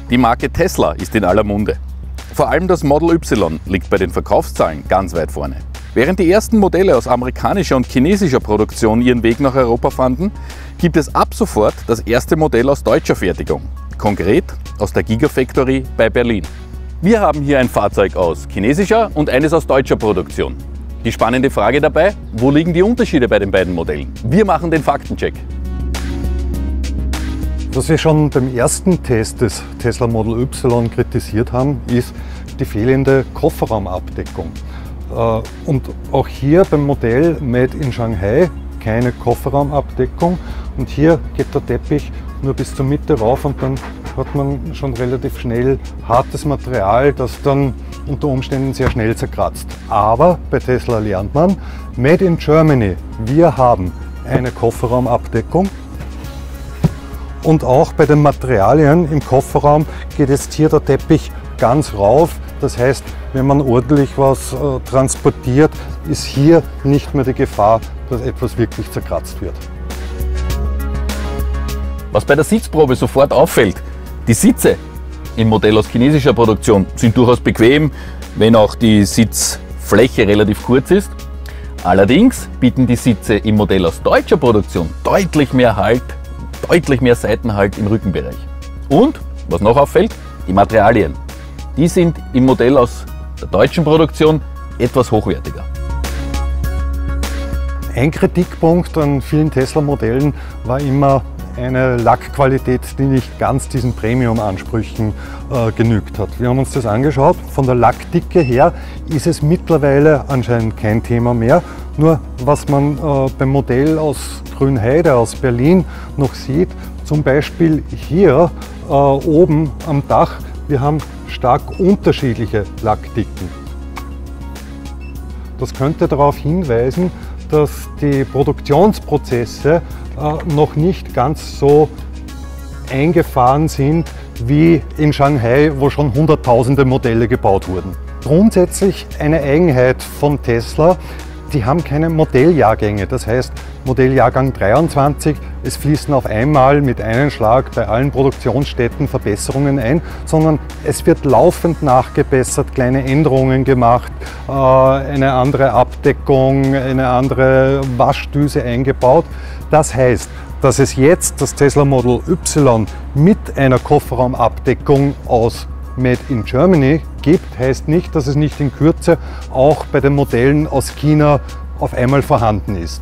Die Marke Tesla ist in aller Munde. Vor allem das Model Y liegt bei den Verkaufszahlen ganz weit vorne. Während die ersten Modelle aus amerikanischer und chinesischer Produktion ihren Weg nach Europa fanden, gibt es ab sofort das erste Modell aus deutscher Fertigung, konkret aus der Gigafactory bei Berlin. Wir haben hier ein Fahrzeug aus chinesischer und eines aus deutscher Produktion. Die spannende Frage dabei, wo liegen die Unterschiede bei den beiden Modellen? Wir machen den Faktencheck. Was wir schon beim ersten Test des Tesla Model Y kritisiert haben, ist die fehlende Kofferraumabdeckung. Und auch hier beim Modell Made in Shanghai keine Kofferraumabdeckung. Und hier geht der Teppich nur bis zur Mitte rauf und dann hat man schon relativ schnell hartes Material, das dann unter Umständen sehr schnell zerkratzt. Aber bei Tesla lernt man, Made in Germany, wir haben eine Kofferraumabdeckung. Und auch bei den Materialien im Kofferraum geht jetzt hier der Teppich ganz rauf. Das heißt, wenn man ordentlich was transportiert, ist hier nicht mehr die Gefahr, dass etwas wirklich zerkratzt wird. Was bei der Sitzprobe sofort auffällt: Die Sitze im Modell aus chinesischer Produktion sind durchaus bequem, wenn auch die Sitzfläche relativ kurz ist. Allerdings bieten die Sitze im Modell aus deutscher Produktion deutlich mehr Halt, deutlich mehr Seitenhalt im Rückenbereich. Und, was noch auffällt, die Materialien. Die sind im Modell aus der deutschen Produktion etwas hochwertiger. Ein Kritikpunkt an vielen Tesla-Modellen war immer eine Lackqualität, die nicht ganz diesen Premium-Ansprüchen genügt hat. Wir haben uns das angeschaut. Von der Lackdicke her ist es mittlerweile anscheinend kein Thema mehr. Nur was man beim Modell aus Grünheide, aus Berlin noch sieht, zum Beispiel hier oben am Dach, wir haben stark unterschiedliche Lackdicken. Das könnte darauf hinweisen, dass die Produktionsprozesse noch nicht ganz so eingefahren sind wie in Shanghai, wo schon hunderttausende Modelle gebaut wurden. Grundsätzlich eine Eigenheit von Tesla: Die haben keine Modelljahrgänge, das heißt Modelljahrgang 23, es fließen auf einmal mit einem Schlag bei allen Produktionsstätten Verbesserungen ein, sondern es wird laufend nachgebessert, kleine Änderungen gemacht, eine andere Abdeckung, eine andere Waschdüse eingebaut. Das heißt, dass es jetzt das Tesla Model Y mit einer Kofferraumabdeckung aus Made in Germany gibt, heißt nicht, dass es nicht in Kürze auch bei den Modellen aus China auf einmal vorhanden ist.